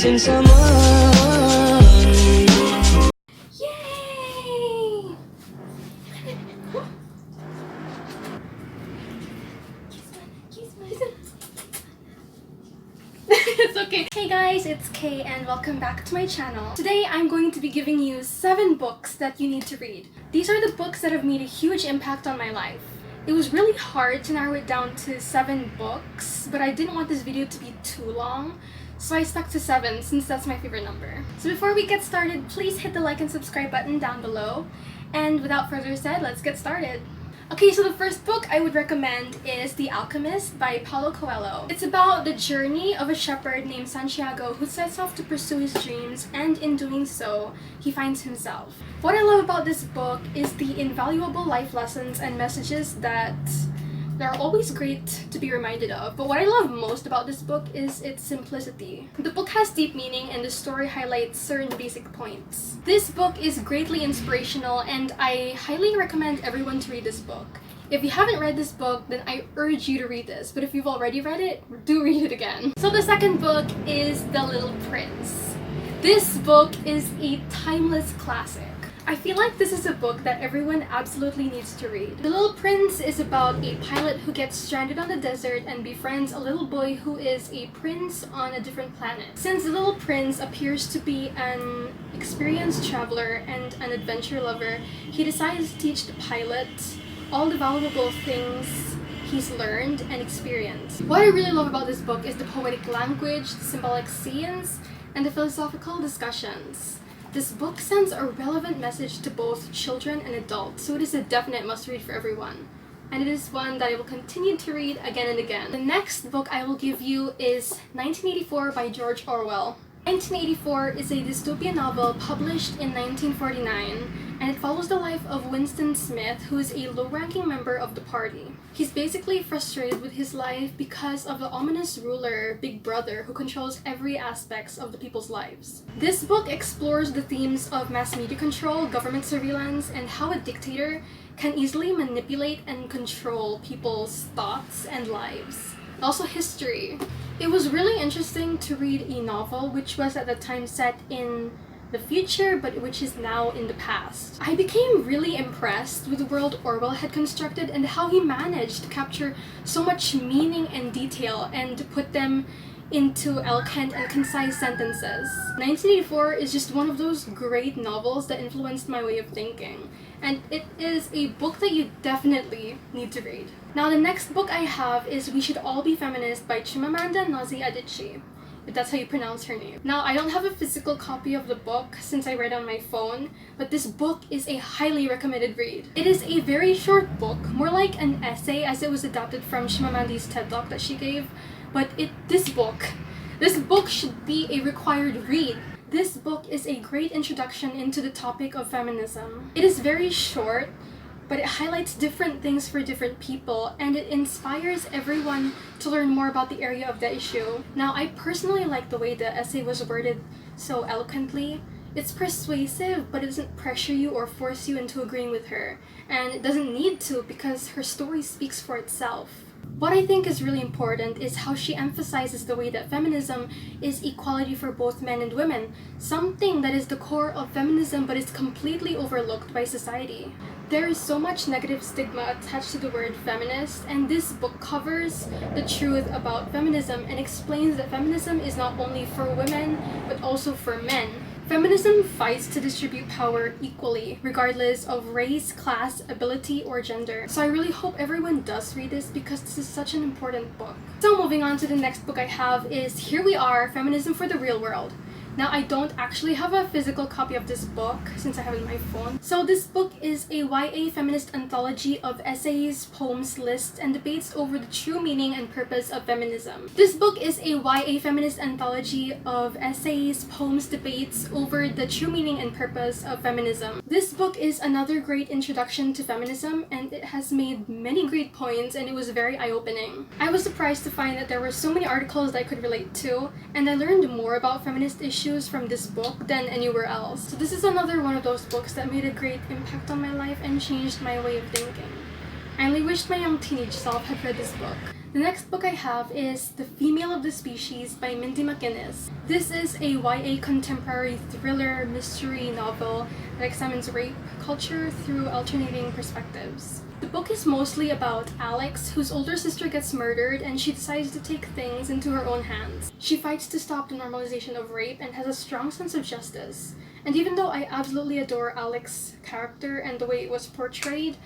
isang samahan. Yay! It's okay. Hey guys, it's Kay and welcome back to my channel. Today I'm going to be giving you 7 books that you need to read. These are the books that have made a huge impact on my life. It was really hard to narrow it down to 7 books, but I didn't want this video to be too long, so I stuck to 7 since that's my favorite number. So before we get started, please hit the like and subscribe button down below. And without further ado, let's get started. Okay, so the first book I would recommend is The Alchemist by Paulo Coelho. It's about the journey of a shepherd named Santiago who sets off to pursue his dreams, and in doing so, he finds himself. What I love about this book is the invaluable life lessons and messages that are always great to be reminded of. But what I love most about this book is its simplicity. The book has deep meaning and the story highlights certain basic points. This book is greatly inspirational and I highly recommend everyone to read this book. If you haven't read this book, then I urge you to read this, but if you've already read it, do read it again. So the second book is The Little Prince. This book is a timeless classic. I feel like this is a book that everyone absolutely needs to read. The Little Prince is about a pilot who gets stranded on the desert and befriends a little boy who is a prince on a different planet. Since the Little Prince appears to be an experienced traveler and an adventure lover, he decides to teach the pilot all the valuable things he's learned and experienced. What I really love about this book is the poetic language, the symbolic scenes, and the philosophical discussions. This book sends a relevant message to both children and adults, so it is a definite must-read for everyone. And it is one that I will continue to read again and again. The next book I will give you is 1984 by George Orwell. 1984 is a dystopian novel published in 1949, and it follows the life of Winston Smith, who is a low-ranking member of the party. He's basically frustrated with his life because of the ominous ruler, Big Brother, who controls every aspect of the people's lives. This book explores the themes of mass media control, government surveillance, and how a dictator can easily manipulate and control people's thoughts and lives. Also history. It was really interesting to read a novel which was at the time set in the future but which is now in the past. I became really impressed with the world Orwell had constructed and how he managed to capture so much meaning and detail and to put them into eloquent and concise sentences. 1984 is just one of those great novels that influenced my way of thinking, and it is a book that you definitely need to read. Now the next book I have is We Should All Be Feminist by Chimamanda Ngozi Adichie, if that's how you pronounce her name. Now, I don't have a physical copy of the book since I read on my phone, but this book is a highly recommended read. It is a very short book, more like an essay as it was adapted from Chimamanda's TED Talk that she gave, but this book should be a required read. This book is a great introduction into the topic of feminism. It is very short, but it highlights different things for different people, and it inspires everyone to learn more about the area of the issue. Now, I personally like the way the essay was worded so eloquently. It's persuasive, but it doesn't pressure you or force you into agreeing with her, and it doesn't need to because her story speaks for itself. What I think is really important is how she emphasizes the way that feminism is equality for both men and women, something that is the core of feminism but is completely overlooked by society. There is so much negative stigma attached to the word feminist, and this book covers the truth about feminism and explains that feminism is not only for women but also for men. Feminism fights to distribute power equally, regardless of race, class, ability, or gender. So I really hope everyone does read this because this is such an important book. So moving on to the next book I have is Here We Are, Feminism for the Real World. Now, I don't actually have a physical copy of this book since I have it on my phone. So this book is a YA feminist anthology of essays, poems, lists, and debates over the true meaning and purpose of feminism. This book is a YA feminist anthology of essays, poems, debates over the true meaning and purpose of feminism. This book is another great introduction to feminism, and it has made many great points, and it was very eye-opening. I was surprised to find that there were so many articles that I could relate to, and I learned more about feminist issues from this book than anywhere else. So this is another one of those books that made a great impact on my life and changed my way of thinking. I only wished my young teenage self had read this book. The next book I have is The Female of the Species by Mindy McInnes. This is a YA contemporary thriller mystery novel that examines rape culture through alternating perspectives. The book is mostly about Alex, whose older sister gets murdered and she decides to take things into her own hands. She fights to stop the normalization of rape and has a strong sense of justice. And even though I absolutely adore Alex's character and the way it was portrayed,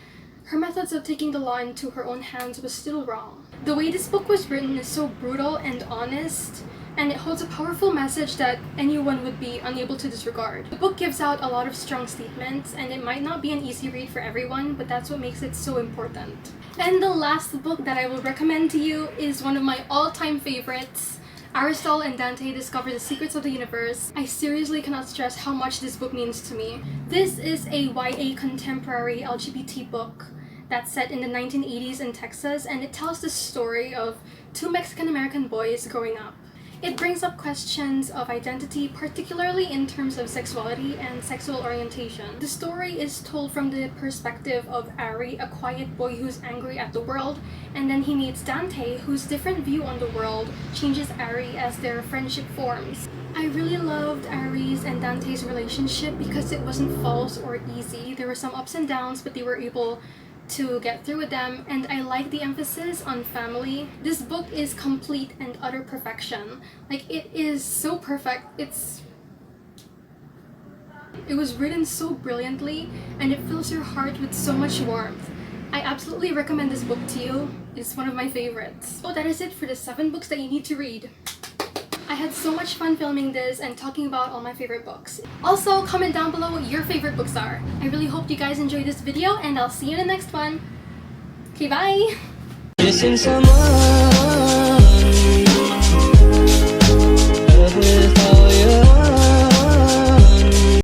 her methods of taking the law into her own hands was still wrong. The way this book was written is so brutal and honest, and it holds a powerful message that anyone would be unable to disregard. The book gives out a lot of strong statements, and it might not be an easy read for everyone, but that's what makes it so important. And the last book that I will recommend to you is one of my all-time favorites, Aristotle and Dante Discover the Secrets of the Universe. I seriously cannot stress how much this book means to me. This is a YA contemporary LGBT book that's set in the 1980s in Texas, and it tells the story of two Mexican-American boys growing up. It brings up questions of identity, particularly in terms of sexuality and sexual orientation. The story is told from the perspective of Ari, a quiet boy who's angry at the world, and then he meets Dante, whose different view on the world changes Ari as their friendship forms. I really loved Ari's and Dante's relationship because it wasn't false or easy. There were some ups and downs, but they were able to get through with them, and I like the emphasis on family. This book is complete and utter perfection. Like, it is so perfect. It was written so brilliantly, and it fills your heart with so much warmth. I absolutely recommend this book to you. It's one of my favorites. So that is it for the 7 books that you need to read. I had so much fun filming this and talking about all my favorite books. Also, comment down below what your favorite books are. I really hope you guys enjoyed this video, and I'll see you in the next one. Okay, bye! Missing someone.